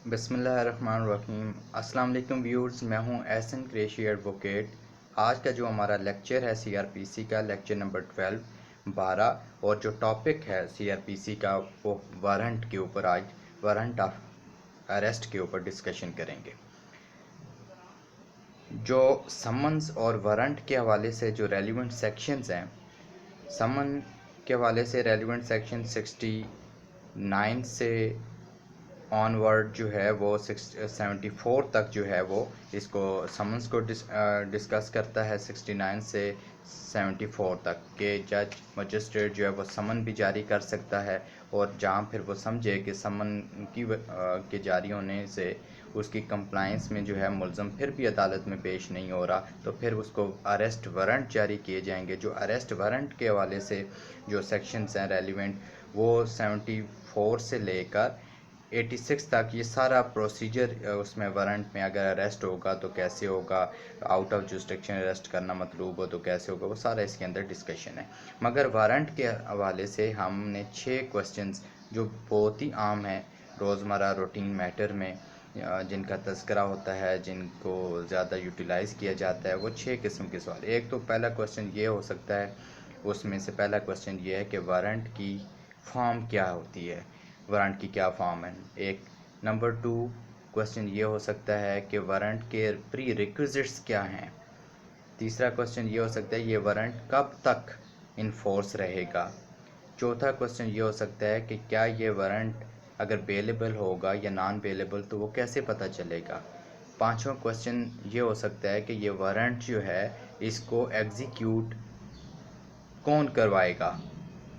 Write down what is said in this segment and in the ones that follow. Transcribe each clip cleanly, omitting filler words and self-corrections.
बिस्मिल्लाहिर्रहमानिर्रहीम। अस्सलाम वालेकुम व्यूअर्स, मैं हूं एहसन कुरैशी एडवोकेट। आज का जो हमारा लेक्चर है सीआरपीसी का लेक्चर नंबर 12 और जो टॉपिक है सीआरपीसी का वो वारंट के ऊपर, आज वारंट ऑफ अरेस्ट के ऊपर डिस्कशन करेंगे। जो समन्स और वारंट के हवाले से जो रेलिवेंट सेक्शंस हैं, समन के हवाले से रेलिवेंट सेक्शन 69 से ऑनवर्ड जो है वो 74 तक जो है वो इसको समन्स को डिस्कस करता है। 69 से 74 तक के जज मजिस्ट्रेट जो है वो समन भी जारी कर सकता है, और जहाँ फिर वो समझे कि समन के जारी होने से उसकी कंप्लाइंस में जो है मुलज़म फिर भी अदालत में पेश नहीं हो रहा, तो फिर उसको अरेस्ट वारंट जारी किए जाएंगे। जो अरेस्ट वारंट के हवाले से जो सेक्शंस हैं रेलिवेंट, वो 74 से लेकर 86 तक ये सारा प्रोसीजर उसमें वारंट में अगर अरेस्ट होगा तो कैसे होगा, आउट ऑफ जुरिस्डिक्शन अरेस्ट करना मतलूब हो तो कैसे होगा, वो सारा इसके अंदर डिस्कशन है। मगर वारंट के हवाले से हमने 6 क्वेश्चंस जो बहुत ही आम हैं रोज़मर्रा रूटीन मैटर में, जिनका तज़किरा होता है, जिनको ज़्यादा यूटिलाइज़ किया जाता है, वो 6 किस्म के सवाल। एक तो पहला क्वेश्चन ये हो सकता है, उसमें से पहला क्वेश्चन ये है कि वारंट की फॉर्म क्या होती है, वारंट की क्या फॉर्म है। एक नंबर 2 क्वेश्चन ये हो सकता है कि वारंट के प्री रिक्विजिट्स क्या हैं। तीसरा क्वेश्चन ये हो सकता है ये वारंट कब तक इन्फोर्स रहेगा। चौथा क्वेश्चन ये हो सकता है कि क्या ये वारंट अगर बेलेबल होगा या नॉन बेलेबल तो वो कैसे पता चलेगा। पांचवा क्वेश्चन ये हो सकता है कि ये वारंट जो है इसको एग्जीक्यूट कौन करवाएगा,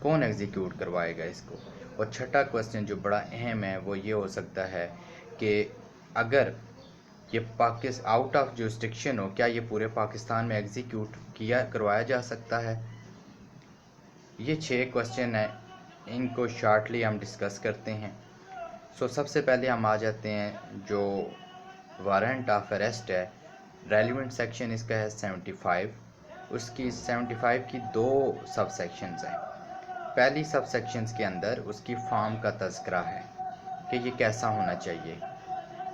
कौन एग्जीक्यूट करवाएगा इसको। और छठा क्वेश्चन जो बड़ा अहम है वो ये हो सकता है कि अगर ये पाकिस्तान आउट ऑफ जुरिस्डिक्शन हो, क्या ये पूरे पाकिस्तान में एग्जीक्यूट करवाया जा सकता है। ये 6 क्वेश्चन है, इनको शॉर्टली हम डिस्कस करते हैं। सबसे पहले हम आ जाते हैं जो वारंट ऑफ अरेस्ट है। रेलिवेंट सेक्शन इसका है 75। उसकी 75 की 2 सब सेक्शंस हैं। पहली सब सेक्शंस के अंदर उसकी फॉर्म का तज़किरा है कि ये कैसा होना चाहिए।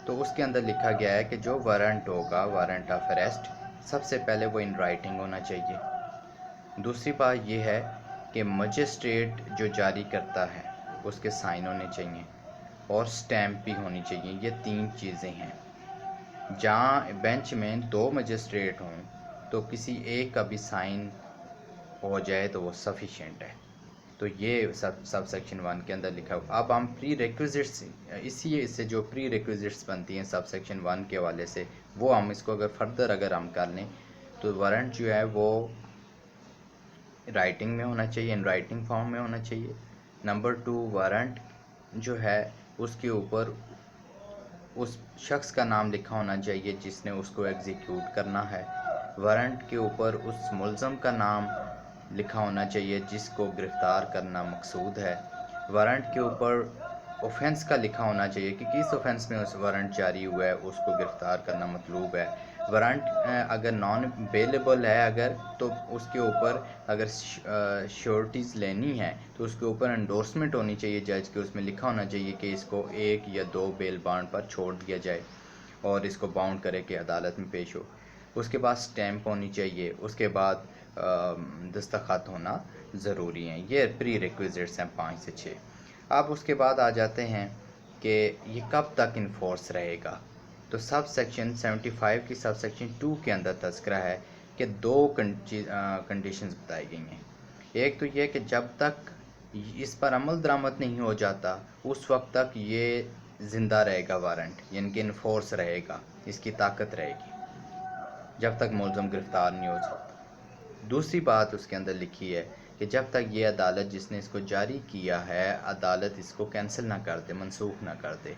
तो उसके अंदर लिखा गया है कि जो वारंट होगा, वारंट ऑफ अरेस्ट, सबसे पहले वो इन राइटिंग होना चाहिए। दूसरी बात ये है कि मजिस्ट्रेट जो जारी करता है उसके साइन होने चाहिए और स्टैम्प भी होनी चाहिए। ये 3 चीज़ें हैं। जहाँ बेंच में 2 मजिस्ट्रेट हों तो किसी एक का भी साइन हो जाए तो वो सफिशेंट है। तो ये सब सेक्शन 1 के अंदर लिखा हुआ। अब हम प्री रिक्विजिट्स, इससे जो प्री रिक्विजिट्स बनती हैं सब सेक्शन 1 के हवाले से, वो हम इसको अगर फर्दर अगर हम कर लें तो वारंट जो है वो राइटिंग में होना चाहिए, इन राइटिंग फॉर्म में होना चाहिए। नंबर 2, वारंट जो है उसके ऊपर उस शख्स का नाम लिखा होना चाहिए जिसने उसको एग्जीक्यूट करना है। वारंट के ऊपर उस मुलज़म का नाम लिखा होना चाहिए जिसको गिरफ़्तार करना मकसूद है। वारंट के ऊपर ऑफेंस का लिखा होना चाहिए कि किस ऑफेंस में उस वारंट जारी हुआ है, उसको गिरफ़्तार करना मतलूब है। वारंट अगर नॉन बेलेबल है अगर, तो उसके ऊपर अगर श्योरिटीज़ लेनी है तो उसके ऊपर एंडोर्समेंट होनी चाहिए जज के। उसमें लिखा होना चाहिए कि इसको 1 या 2 बेल बॉन्ड पर छोड़ दिया जाए और इसको बाउंड करे कि अदालत में पेश हो। उसके बाद स्टैम्प होनी चाहिए। उसके बाद दस्तखत होना ज़रूरी है। ये प्री रिक्विजिट्स हैं 5 से 6। अब उसके बाद आ जाते हैं कि ये कब तक इन्फोर्स रहेगा। तो सब सेक्शन 75 की सब सेक्शन 2 के अंदर तज़किरा है कि 2 कंडीशंस बताई गई हैं। एक तो ये कि जब तक इस पर अमल दरामद नहीं हो जाता उस वक्त तक ये ज़िंदा रहेगा वारंट, यानी कि इन्फोर्स रहेगा, इसकी ताकत रहेगी जब तक मुलज़म गिरफ़्तार नहीं हो सकता। दूसरी बात उसके अंदर लिखी है कि जब तक ये अदालत जिसने इसको जारी किया है अदालत इसको कैंसिल ना कर दे, मनसूख ना कर दे।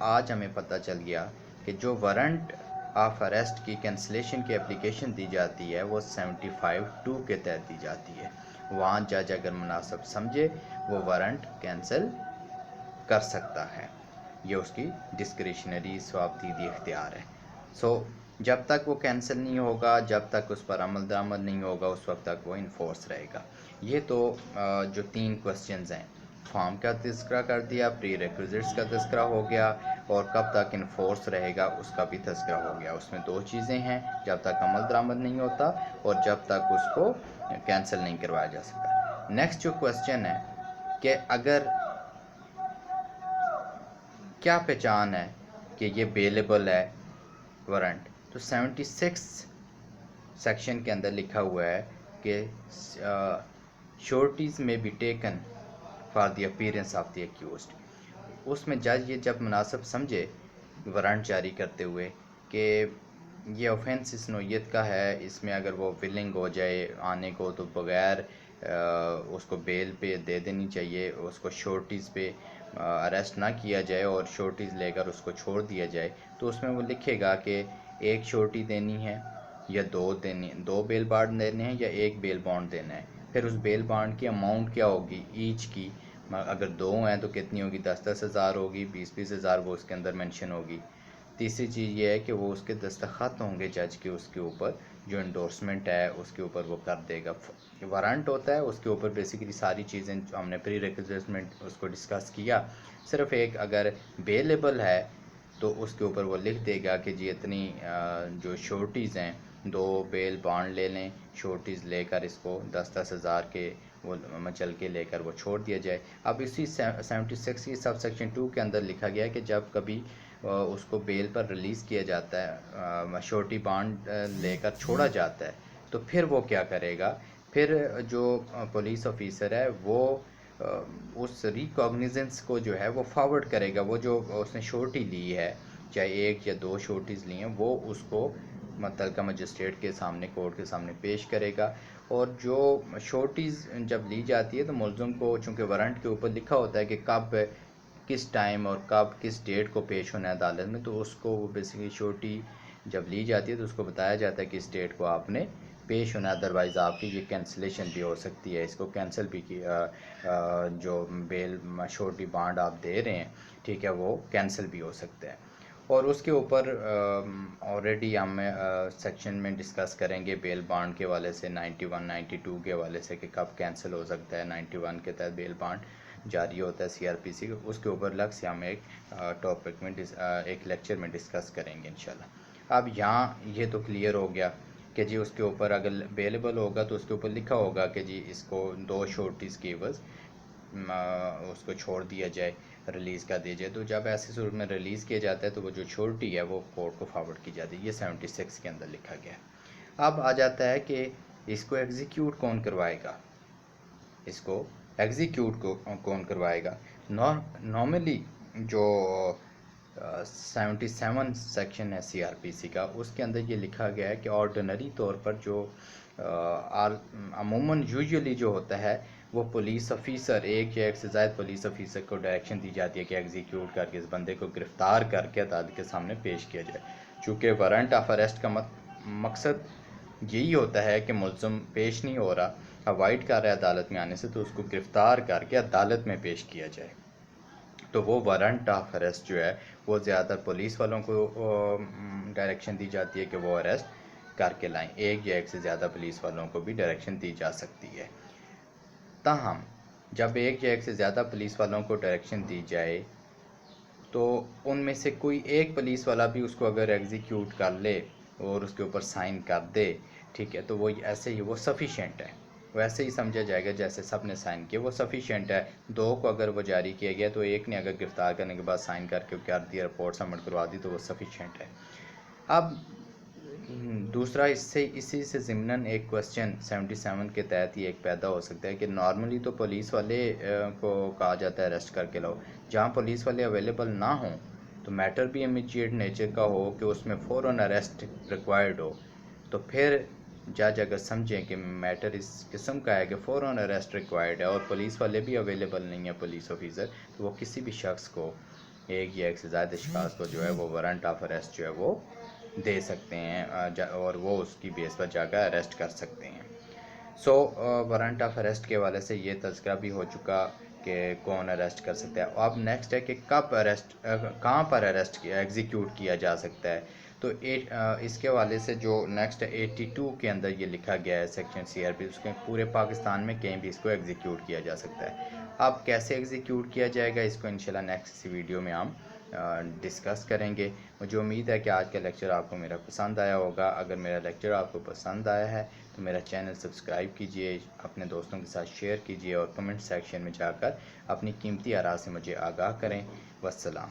आज हमें पता चल गया कि जो वारंट ऑफ अरेस्ट की कैंसिलेशन की एप्लीकेशन दी जाती है वो 75(2) के तहत दी जाती है। वहाँ जज अगर मुनासिब समझे वो वारंट कैंसिल कर सकता है। ये उसकी डिस्क्रिशनरी स्वाबदीदी इख्तियार है। जब तक वो कैंसिल नहीं होगा, जब तक उस पर अमल दरामद नहीं होगा, उस वक्त तक वो इन्फोर्स रहेगा। ये तो जो 3 क्वेश्चंस हैं फॉर्म का तस्करा कर दिया, प्री रिक्विजिट्स का तस्करा हो गया, और कब तक इन्फोर्स रहेगा उसका भी तस्करा हो गया। उसमें दो चीज़ें हैं, जब तक अमल दरामद नहीं होता और जब तक उसको कैंसिल नहीं करवाया जा सकता। नेक्स्ट जो क्वेश्चन है कि अगर क्या पहचान है कि ये बेलेबल है वारंट, तो 76 सेक्शन के अंदर लिखा हुआ है कि श्योरिटीज़ में be taken for the appearance of the accused. उसमें जज ये जब मुनासिब समझे वारंट जारी करते हुए कि ये ऑफेंस इस नोयत का है, इसमें अगर वो विलिंग हो जाए आने को तो बगैर उसको बेल पे दे देनी चाहिए, उसको श्योरिटीज़ पे अरेस्ट ना किया जाए और श्योरिटीज़ लेकर उसको छोड़ दिया जाए, तो उसमें वो लिखेगा कि एक श्योरिटी देनी है या दो बेल बॉन्ड देने हैं या एक बेल बॉन्ड देना है। फिर उस बेल बॉन्ड की अमाउंट क्या होगी ईच की, अगर दो हैं तो कितनी होगी, 10-10 हज़ार होगी, 20-20 हज़ार वो उसके अंदर मेंशन होगी। तीसरी चीज़ ये है कि वो उसके दस्तखत होंगे जज के, उसके ऊपर जो इंडोर्समेंट है उसके ऊपर वो कर देगा। वारंट होता है उसके ऊपर बेसिकली सारी चीज़ें हमने प्री रिक्विजिट उसको डिस्कस किया। सिर्फ एक अगर बेलेबल है तो उसके ऊपर वो लिख देगा कि जी इतनी जो श्योरिटीज़ हैं, दो बेल बॉन्ड ले लें, श्योरिटीज़ लेकर इसको 10-10 हज़ार के वो मचल के लेकर वो छोड़ दिया जाए। अब इसी 76 की सब सेक्शन 2 के अंदर लिखा गया है कि जब कभी उसको बेल पर रिलीज़ किया जाता है, श्योरिटी बॉन्ड लेकर छोड़ा जाता है, तो फिर वो क्या करेगा, फिर जो पुलिस ऑफिसर है वो उस रिकॉग्निजेंस को जो है वो फॉरवर्ड करेगा, वो जो उसने श्योरिटी ली है, चाहे एक या दो श्योरिटीज़ ली हैं, वो उसको मुतल्लिका मजिस्ट्रेट के सामने, कोर्ट के सामने पेश करेगा। और जो श्योरिटीज़ जब ली जाती है तो मुलज़िम को चूँकि वारंट के ऊपर लिखा होता है कि कब किस टाइम और कब किस डेट को पेश होना है अदालत में, तो उसको वो बेसिकली श्योरिटी जब ली जाती है तो उसको बताया जाता है कि इस डेट को आपने पेश होना, अदरवाइज़ आपकी ये कैंसिलेशन भी हो सकती है, इसको कैंसिल भी किया, जो बेल श्योरिटी बॉन्ड आप दे रहे हैं, ठीक है, वो कैंसिल भी हो सकता है। और उसके ऊपर ऑलरेडी हम सेक्शन में डिस्कस करेंगे बेल बॉन्ड के वाले से 91 92 के वाले से कि कब कैंसिल हो सकता है। 91 के तहत बेल बॉन्ड जारी होता है सीआरपीसी, उसके ऊपर अलग से हम एक टॉपिक में एक लेक्चर में डिस्कस करेंगे इंशाल्लाह। अब यहाँ ये तो क्लियर हो गया कि जी उसके ऊपर अगर अवेलेबल होगा तो उसके ऊपर लिखा होगा कि जी इसको दो श्योरिटीज़ की एवज़ उसको छोड़ दिया जाए, रिलीज़ कर दिया जाए। तो जब ऐसी सूरत में रिलीज़ किया जाता है तो वो जो श्योरिटी है वो कोर्ट को फॉरवर्ड की जाती है। ये 76 के अंदर लिखा गया है। अब आ जाता है कि इसको एग्जीक्यूट कौन करवाएगा, इसको एग्जीक्यूट को कौन करवाएगा। नॉर्मली जो 77 सेक्शन है सीआरपीसी का, उसके अंदर ये लिखा गया है कि ऑर्डिनरी तौर पर जो अमूमन यूजुअली जो होता है वो पुलिस ऑफिसर, एक या एक से ज़्यादा पुलिस ऑफिसर को डायरेक्शन दी जाती है कि एग्जीक्यूट करके इस बंदे को गिरफ़्तार करके अदालत के सामने पेश किया जाए। चूँकि वारंट ऑफ अरेस्ट का मकसद यही होता है कि मुलज़िम पेश नहीं हो रहा, अवॉइड कर रहा है अदालत में आने से, तो उसको गिरफ़्तार करके अदालत में पेश किया जाए। तो वो वारंट ऑफ अरेस्ट जो है वो ज़्यादातर पुलिस वालों को डायरेक्शन दी जाती है कि वो अरेस्ट करके लाएं। एक या एक से ज़्यादा पुलिस वालों को भी डायरेक्शन दी जा सकती है। ताहम जब एक या एक से ज़्यादा पुलिस वालों को डायरेक्शन दी जाए तो उनमें से कोई एक पुलिस वाला भी उसको अगर एग्जीक्यूट कर ले और उसके ऊपर साइन कर दे, ठीक है, तो वो ऐसे ही वो सफिशेंट है, वैसे ही समझा जाएगा जैसे सब ने साइन किया वो सफिशेंट है। दो को अगर वो जारी किया गया तो एक ने अगर गिरफ़्तार करने के बाद साइन करके कर दिया, रिपोर्ट सबमिट करवा दी, तो वो सफिशेंट है। अब दूसरा इसी से ज़िम्नन एक क्वेश्चन 77 के तहत ही एक पैदा हो सकता है कि नॉर्मली तो पुलिस वाले को कहा जाता है अरेस्ट करके लाओ, जहाँ पुलिस वाले अवेलेबल ना हों तो मैटर भी इमीडिएट नेचर का हो कि उसमें फ़ौरन अरेस्ट रिक्वायर्ड हो, तो फिर जज अगर समझें कि मैटर इस किस्म का है कि फ़ौरन अरेस्ट रिक्वायर्ड है और पुलिस वाले भी अवेलेबल नहीं है पुलिस ऑफिसर, तो वो किसी भी शख्स को, एक या एक से ज़्यादा शख्स को जो है वो वारंट ऑफ अरेस्ट जो है वो दे सकते हैं और वो उसकी बेस पर जाकर अरेस्ट कर सकते हैं। सो वारंट ऑफ अरेस्ट के वाले से ये तज़किरा भी हो चुका कि कौन अरेस्ट कर सकता है। अब नेक्स्ट है कि कब अरेस्ट, कहाँ पर अरेस्ट एग्जीक्यूट किया जा सकता है। तो इसके वाले से जो नेक्स्ट 82 के अंदर ये लिखा गया है सेक्शन सीआरपी, उसके पूरे पाकिस्तान में कहीं भी इसको एग्जीक्यूट किया जा सकता है। अब कैसे एग्जीक्यूट किया जाएगा इसको इंशाल्लाह नेक्स्ट वीडियो में हम डिस्कस करेंगे। मुझे उम्मीद है कि आज का लेक्चर आपको मेरा पसंद आया होगा। अगर मेरा लेक्चर आपको पसंद आया है तो मेरा चैनल सब्सक्राइब कीजिए, अपने दोस्तों के साथ शेयर कीजिए और कमेंट सेक्शन में जाकर अपनी कीमती आरा से मुझे आगाह करें। वस्सलाम।